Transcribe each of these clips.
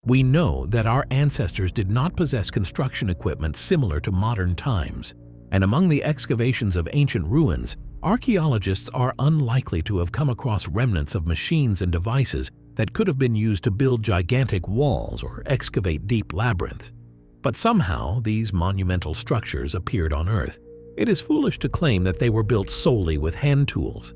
We know that our ancestors did not possess construction equipment similar to modern times, and among the excavations of ancient ruins, archaeologists are unlikely to have come across remnants of machines and devices that could have been used to build gigantic walls or excavate deep labyrinths. But somehow these monumental structures appeared on Earth. It is foolish to claim that they were built solely with hand tools.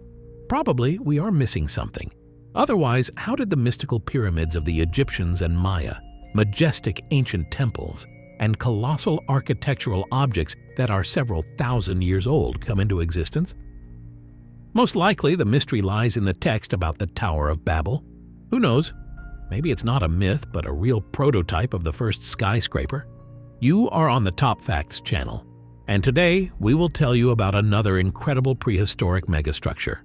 Probably we are missing something. Otherwise, how did the mystical pyramids of the Egyptians and Maya, majestic ancient temples, and colossal architectural objects that are several thousand years old come into existence? Most likely, the mystery lies in the text about the Tower of Babel. Who knows? Maybe it's not a myth, but a real prototype of the first skyscraper. You are on the Top Facts channel, and today we will tell you about another incredible prehistoric megastructure.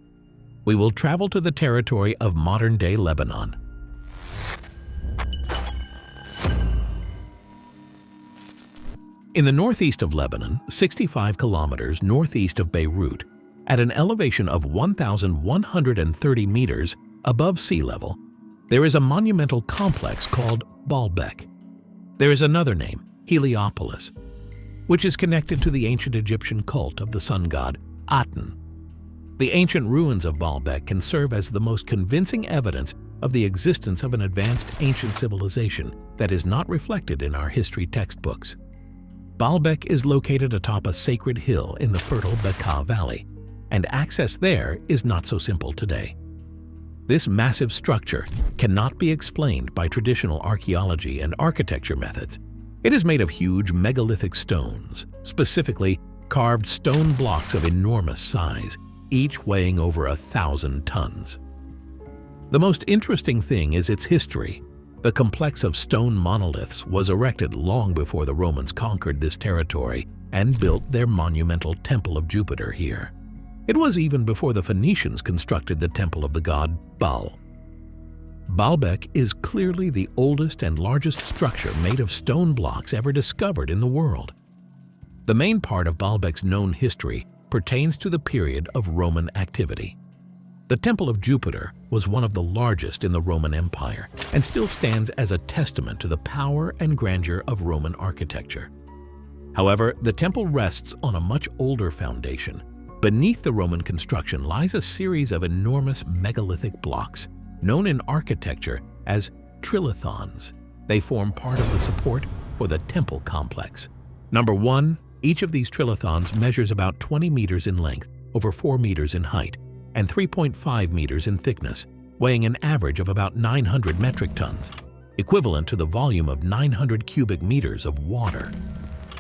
We will travel to the territory of modern-day Lebanon. In the northeast of Lebanon, 65 kilometers northeast of Beirut, at an elevation of 1,130 meters above sea level, there is a monumental complex called Baalbek. There is another name, Heliopolis, which is connected to the ancient Egyptian cult of the sun god Aten. The ancient ruins of Baalbek can serve as the most convincing evidence of the existence of an advanced ancient civilization that is not reflected in our history textbooks. Baalbek is located atop a sacred hill in the fertile Bekaa Valley, and access there is not so simple today. This massive structure cannot be explained by traditional archaeology and architecture methods. It is made of huge megalithic stones, specifically carved stone blocks of enormous size, each weighing over 1,000 tons. The most interesting thing is its history. The complex of stone monoliths was erected long before the Romans conquered this territory and built their monumental Temple of Jupiter here. It was even before the Phoenicians constructed the temple of the god Baal. Baalbek is clearly the oldest and largest structure made of stone blocks ever discovered in the world. The main part of Baalbek's known history pertains to the period of Roman activity. The Temple of Jupiter was one of the largest in the Roman Empire and still stands as a testament to the power and grandeur of Roman architecture. However, the temple rests on a much older foundation. Beneath the Roman construction lies a series of enormous megalithic blocks, known in architecture as trilithons. They form part of the support for the temple complex. Number 1, each of these trilithons measures about 20 meters in length, over 4 meters in height, and 3.5 meters in thickness, weighing an average of about 900 metric tons, equivalent to the volume of 900 cubic meters of water.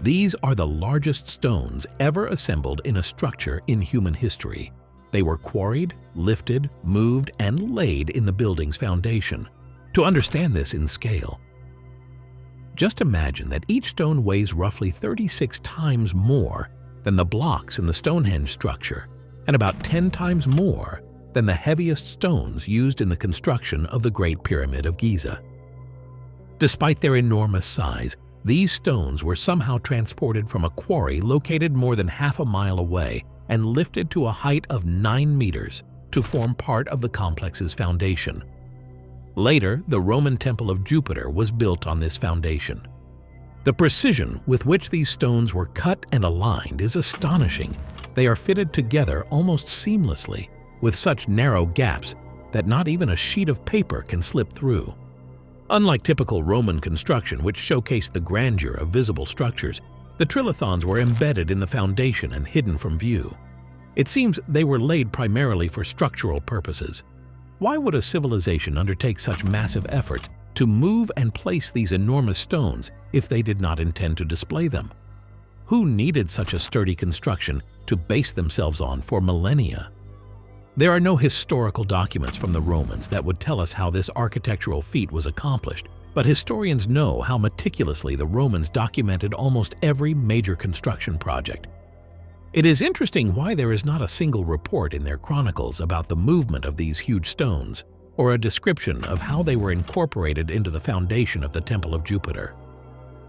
These are the largest stones ever assembled in a structure in human history. They were quarried, lifted, moved, and laid in the building's foundation. To understand this in scale, just imagine that each stone weighs roughly 36 times more than the blocks in the Stonehenge structure, and about 10 times more than the heaviest stones used in the construction of the Great Pyramid of Giza. Despite their enormous size, these stones were somehow transported from a quarry located more than half a mile away and lifted to a height of 9 meters to form part of the complex's foundation. Later, the Roman Temple of Jupiter was built on this foundation. The precision with which these stones were cut and aligned is astonishing. They are fitted together almost seamlessly, with such narrow gaps that not even a sheet of paper can slip through. Unlike typical Roman construction, which showcased the grandeur of visible structures, the trilithons were embedded in the foundation and hidden from view. It seems they were laid primarily for structural purposes. Why would a civilization undertake such massive efforts to move and place these enormous stones if they did not intend to display them? Who needed such a sturdy construction to base themselves on for millennia? There are no historical documents from the Romans that would tell us how this architectural feat was accomplished, but historians know how meticulously the Romans documented almost every major construction project. It is interesting why there is not a single report in their chronicles about the movement of these huge stones, or a description of how they were incorporated into the foundation of the Temple of Jupiter.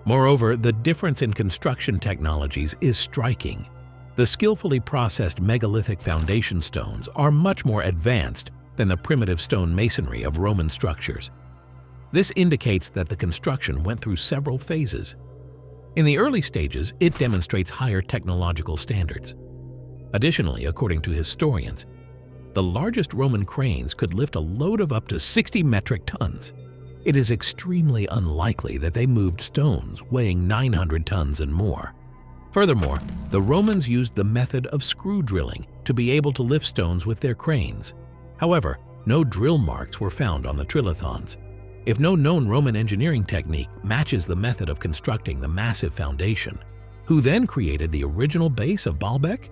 Moreover, the difference in construction technologies is striking. The skillfully processed megalithic foundation stones are much more advanced than the primitive stone masonry of Roman structures. This indicates that the construction went through several phases. In the early stages, it demonstrates higher technological standards. Additionally, according to historians, the largest Roman cranes could lift a load of up to 60 metric tons. It is extremely unlikely that they moved stones weighing 900 tons and more. Furthermore, the Romans used the method of screw drilling to be able to lift stones with their cranes. However, no drill marks were found on the trilithons. If no known Roman engineering technique matches the method of constructing the massive foundation, who then created the original base of Baalbek?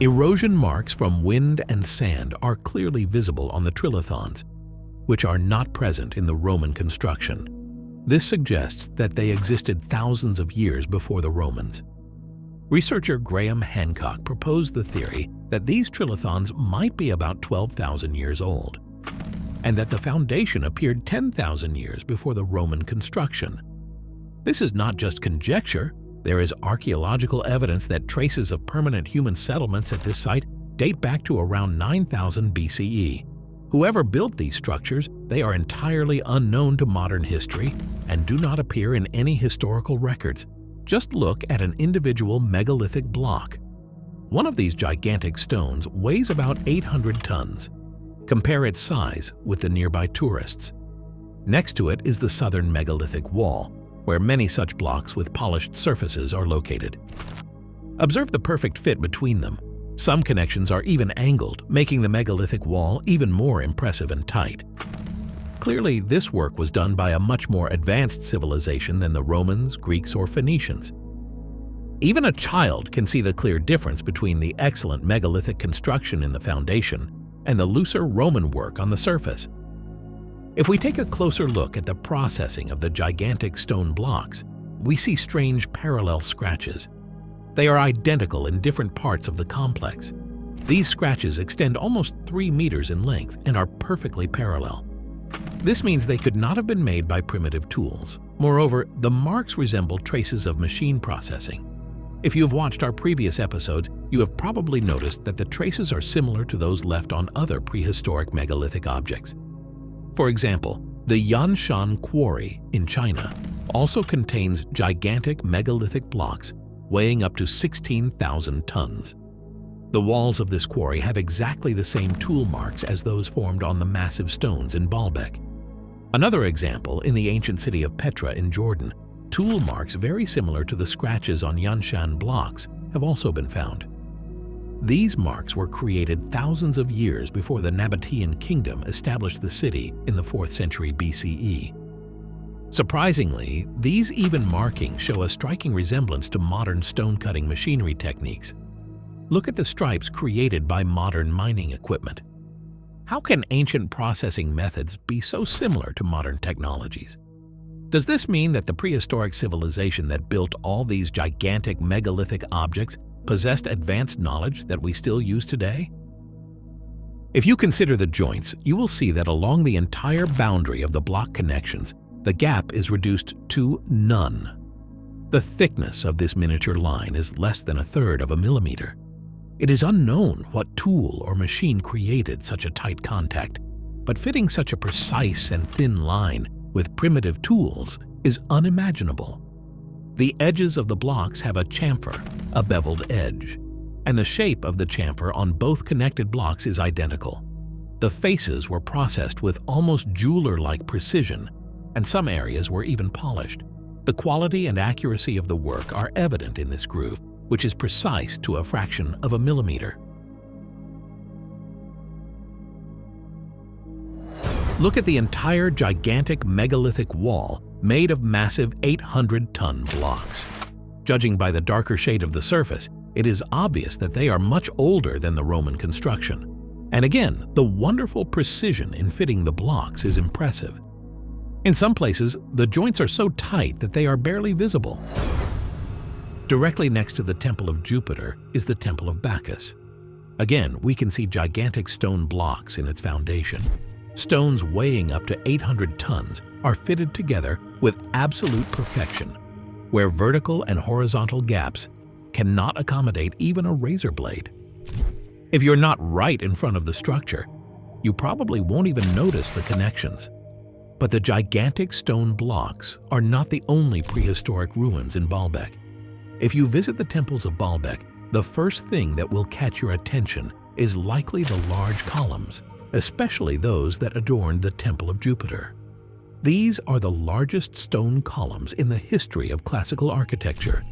Erosion marks from wind and sand are clearly visible on the trilithons, which are not present in the Roman construction. This suggests that they existed thousands of years before the Romans. Researcher Graham Hancock proposed the theory that these trilithons might be about 12,000 years old, and that the foundation appeared 10,000 years before the Roman construction. This is not just conjecture. There is archaeological evidence that traces of permanent human settlements at this site date back to around 9000 BCE. Whoever built these structures, they are entirely unknown to modern history and do not appear in any historical records. Just look at an individual megalithic block. One of these gigantic stones weighs about 800 tons. Compare its size with the nearby tourists. Next to it is the southern megalithic wall, where many such blocks with polished surfaces are located. Observe the perfect fit between them. Some connections are even angled, making the megalithic wall even more impressive and tight. Clearly, this work was done by a much more advanced civilization than the Romans, Greeks, or Phoenicians. Even a child can see the clear difference between the excellent megalithic construction in the foundation and the looser Roman work on the surface. If we take a closer look at the processing of the gigantic stone blocks, we see strange parallel scratches. They are identical in different parts of the complex. These scratches extend almost 3 meters in length and are perfectly parallel. This means they could not have been made by primitive tools. Moreover, the marks resemble traces of machine processing. If you have watched our previous episodes, you have probably noticed that the traces are similar to those left on other prehistoric megalithic objects. For example, the Yanshan quarry in China also contains gigantic megalithic blocks weighing up to 16,000 tons. The walls of this quarry have exactly the same tool marks as those formed on the massive stones in Baalbek. Another example, in the ancient city of Petra in Jordan, tool marks very similar to the scratches on Yanshan blocks have also been found. These marks were created thousands of years before the Nabatean kingdom established the city in the 4th century BCE. Surprisingly, these even markings show a striking resemblance to modern stone-cutting machinery techniques. Look at the stripes created by modern mining equipment. How can ancient processing methods be so similar to modern technologies? Does this mean that the prehistoric civilization that built all these gigantic megalithic objects possessed advanced knowledge that we still use today? If you consider the joints, you will see that along the entire boundary of the block connections, the gap is reduced to none. The thickness of this miniature line is less than 1/3 of a millimeter. It is unknown what tool or machine created such a tight contact, but fitting such a precise and thin line with primitive tools is unimaginable. The edges of the blocks have a chamfer, a beveled edge, and the shape of the chamfer on both connected blocks is identical. The faces were processed with almost jeweler-like precision, and some areas were even polished. The quality and accuracy of the work are evident in this groove, which is precise to a fraction of a millimeter. Look at the entire gigantic megalithic wall made of massive 800-ton blocks. Judging by the darker shade of the surface, it is obvious that they are much older than the Roman construction. And again, the wonderful precision in fitting the blocks is impressive. In some places, the joints are so tight that they are barely visible. Directly next to the Temple of Jupiter is the Temple of Bacchus. Again, we can see gigantic stone blocks in its foundation. Stones weighing up to 800 tons are fitted together with absolute perfection, where vertical and horizontal gaps cannot accommodate even a razor blade. If you're not right in front of the structure, you probably won't even notice the connections. But the gigantic stone blocks are not the only prehistoric ruins in Baalbek. If you visit the temples of Baalbek, the first thing that will catch your attention is likely the large columns, especially those that adorn the Temple of Jupiter. These are the largest stone columns in the history of classical architecture.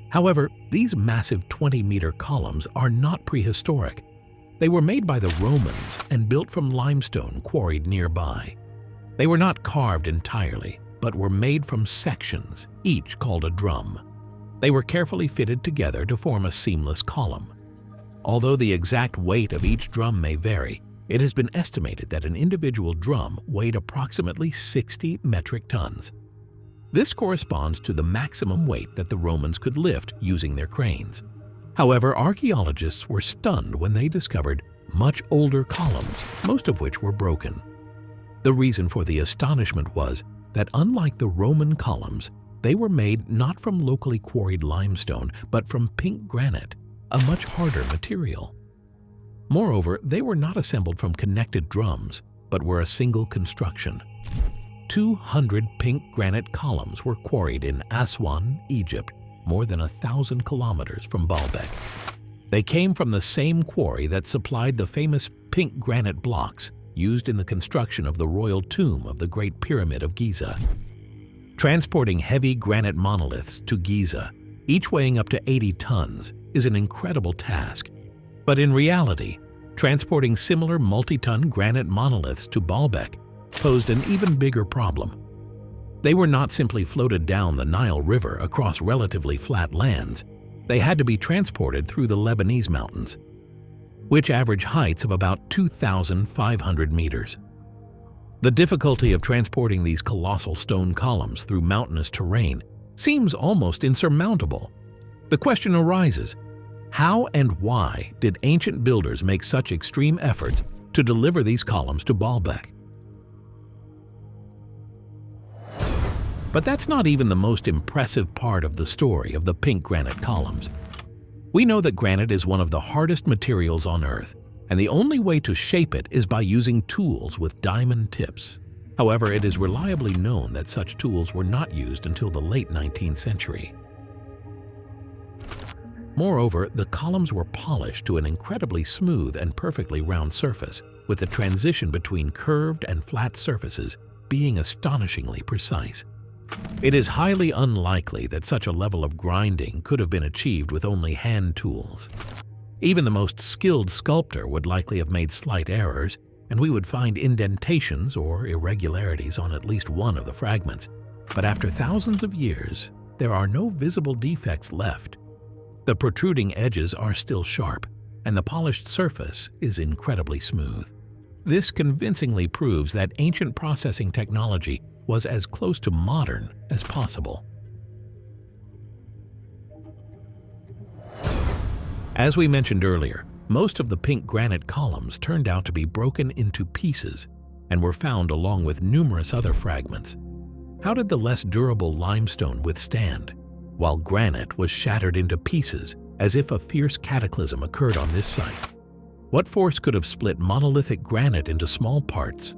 However, these massive 20-meter columns are not prehistoric. They were made by the Romans and built from limestone quarried nearby. They were not carved entirely, but were made from sections, each called a drum. They were carefully fitted together to form a seamless column. Although the exact weight of each drum may vary, it has been estimated that an individual drum weighed approximately 60 metric tons. This corresponds to the maximum weight that the Romans could lift using their cranes. However, archaeologists were stunned when they discovered much older columns, most of which were broken. The reason for the astonishment was that unlike the Roman columns, they were made not from locally quarried limestone, but from pink granite, a much harder material. Moreover, they were not assembled from connected drums, but were a single construction. 200 pink granite columns were quarried in Aswan, Egypt, more than 1,000 kilometers from Baalbek. They came from the same quarry that supplied the famous pink granite blocks used in the construction of the royal tomb of the Great Pyramid of Giza. Transporting heavy granite monoliths to Giza, each weighing up to 80 tons, is an incredible task. But in reality, transporting similar multi-ton granite monoliths to Baalbek posed an even bigger problem. They were not simply floated down the Nile River across relatively flat lands. They had to be transported through the Lebanese mountains, which average heights of about 2,500 meters. The difficulty of transporting these colossal stone columns through mountainous terrain seems almost insurmountable. The question arises, how and why did ancient builders make such extreme efforts to deliver these columns to Baalbek? But that's not even the most impressive part of the story of the pink granite columns. We know that granite is one of the hardest materials on Earth, and the only way to shape it is by using tools with diamond tips. However, it is reliably known that such tools were not used until the late 19th century. Moreover, the columns were polished to an incredibly smooth and perfectly round surface, with the transition between curved and flat surfaces being astonishingly precise. It is highly unlikely that such a level of grinding could have been achieved with only hand tools. Even the most skilled sculptor would likely have made slight errors, and we would find indentations or irregularities on at least one of the fragments. But after thousands of years, there are no visible defects left. The protruding edges are still sharp, and the polished surface is incredibly smooth. This convincingly proves that ancient processing technology was as close to modern as possible. As we mentioned earlier, most of the pink granite columns turned out to be broken into pieces and were found along with numerous other fragments. How did the less durable limestone withstand, while granite was shattered into pieces as if a fierce cataclysm occurred on this site? What force could have split monolithic granite into small parts?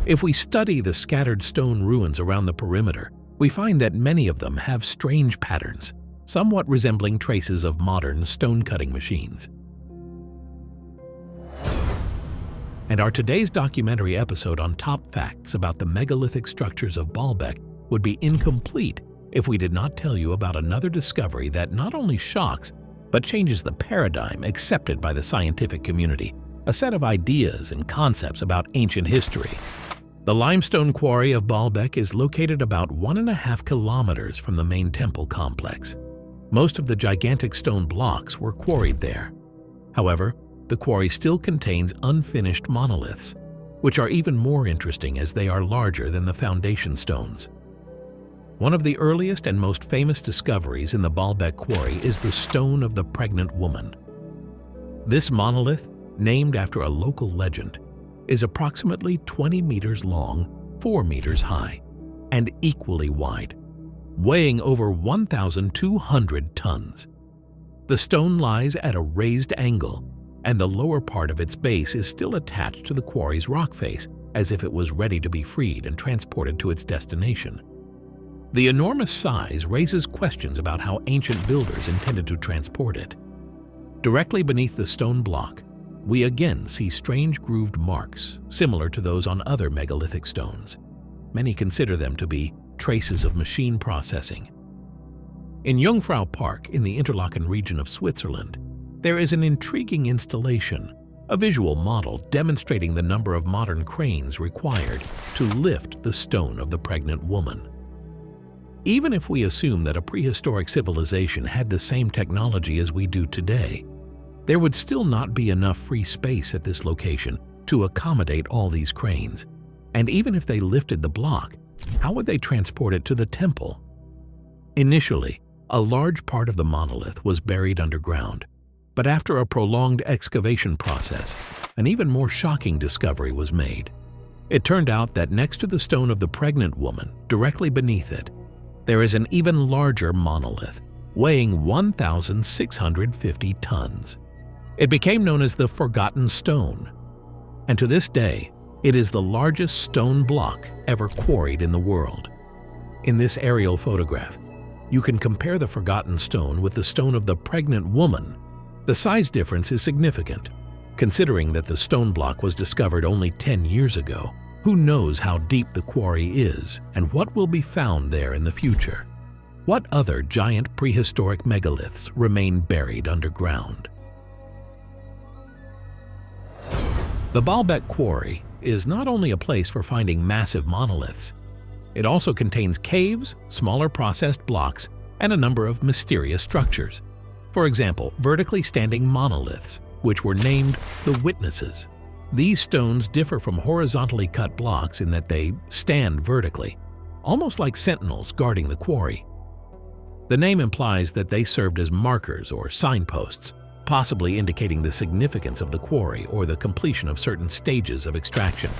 If we study the scattered stone ruins around the perimeter, we find that many of them have strange patterns, somewhat resembling traces of modern stone-cutting machines. And our today's documentary episode on top facts about the megalithic structures of Baalbek would be incomplete if we did not tell you about another discovery that not only shocks, but changes the paradigm accepted by the scientific community, a set of ideas and concepts about ancient history. The limestone quarry of Baalbek is located about 1.5 kilometers from the main temple complex. Most of the gigantic stone blocks were quarried there. However, the quarry still contains unfinished monoliths, which are even more interesting as they are larger than the foundation stones. One of the earliest and most famous discoveries in the Baalbek quarry is the Stone of the Pregnant Woman. This monolith, named after a local legend, is approximately 20 meters long, 4 meters high, and equally wide, weighing over 1,200 tons. The stone lies at a raised angle, and the lower part of its base is still attached to the quarry's rock face, as if it was ready to be freed and transported to its destination. The enormous size raises questions about how ancient builders intended to transport it. Directly beneath the stone block, we again see strange grooved marks, similar to those on other megalithic stones. Many consider them to be traces of machine processing. In Jungfrau Park in the Interlaken region of Switzerland, there is an intriguing installation, a visual model demonstrating the number of modern cranes required to lift the stone of the pregnant woman. Even if we assume that a prehistoric civilization had the same technology as we do today, there would still not be enough free space at this location to accommodate all these cranes. And even if they lifted the block, how would they transport it to the temple? Initially, a large part of the monolith was buried underground, but after a prolonged excavation process, an even more shocking discovery was made. It turned out that next to the stone of the pregnant woman, directly beneath it, there is an even larger monolith, weighing 1,650 tons. It became known as the Forgotten Stone, and to this day, it is the largest stone block ever quarried in the world. In this aerial photograph, you can compare the Forgotten Stone with the stone of the pregnant woman. The size difference is significant, considering that the stone block was discovered only 10 years ago. Who knows how deep the quarry is and what will be found there in the future? What other giant prehistoric megaliths remain buried underground? The Baalbek quarry is not only a place for finding massive monoliths, it also contains caves, smaller processed blocks, and a number of mysterious structures. For example, vertically standing monoliths, which were named the Witnesses. These stones differ from horizontally cut blocks in that they stand vertically, almost like sentinels guarding the quarry. The name implies that they served as markers or signposts, possibly indicating the significance of the quarry or the completion of certain stages of extraction.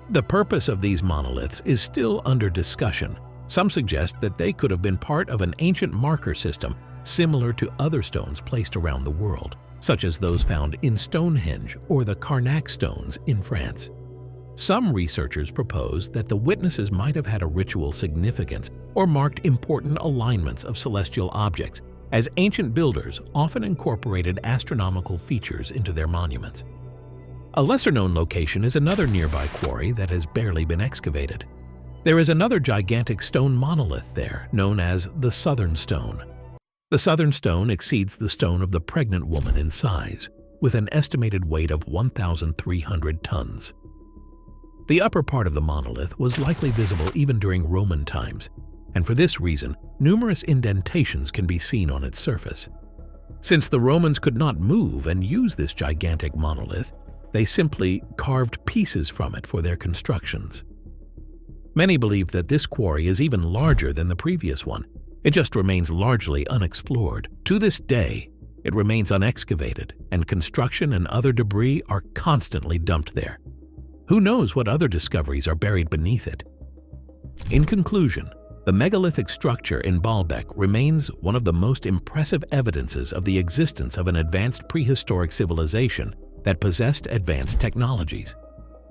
The purpose of these monoliths is still under discussion. Some suggest that they could have been part of an ancient marker system similar to other stones placed around the world, such as those found in Stonehenge or the Carnac stones in France. Some researchers propose that the Witnesses might have had a ritual significance or marked important alignments of celestial objects, as ancient builders often incorporated astronomical features into their monuments. A lesser-known location is another nearby quarry that has barely been excavated. There is another gigantic stone monolith there, known as the Southern Stone. The Southern Stone exceeds the stone of the pregnant woman in size, with an estimated weight of 1,300 tons. The upper part of the monolith was likely visible even during Roman times, and for this reason, numerous indentations can be seen on its surface. Since the Romans could not move and use this gigantic monolith, they simply carved pieces from it for their constructions. Many believe that this quarry is even larger than the previous one. It just remains largely unexplored. To this day, it remains unexcavated, and construction and other debris are constantly dumped there. Who knows what other discoveries are buried beneath it? In conclusion, the megalithic structure in Baalbek remains one of the most impressive evidences of the existence of an advanced prehistoric civilization that possessed advanced technologies.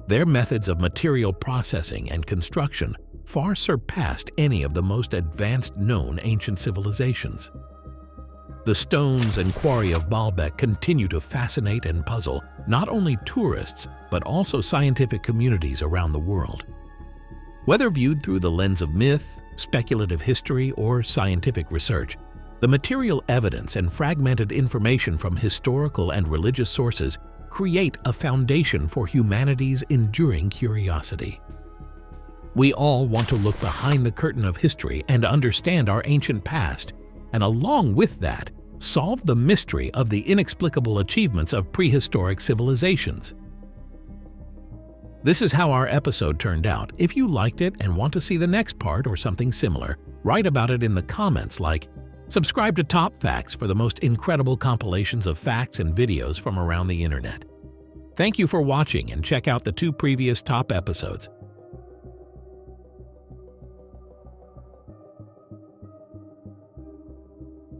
Their methods of material processing and construction far surpassed any of the most advanced known ancient civilizations. The stones and quarry of Baalbek continue to fascinate and puzzle not only tourists, but also scientific communities around the world. Whether viewed through the lens of myth, speculative history, or scientific research, the material evidence and fragmented information from historical and religious sources create a foundation for humanity's enduring curiosity. We all want to look behind the curtain of history and understand our ancient past, and along with that, solve the mystery of the inexplicable achievements of prehistoric civilizations. This is how our episode turned out. If you liked it and want to see the next part or something similar, write about it in the comments like, subscribe to Top Facts for the most incredible compilations of facts and videos from around the internet. Thank you for watching, and check out the 2 previous top episodes.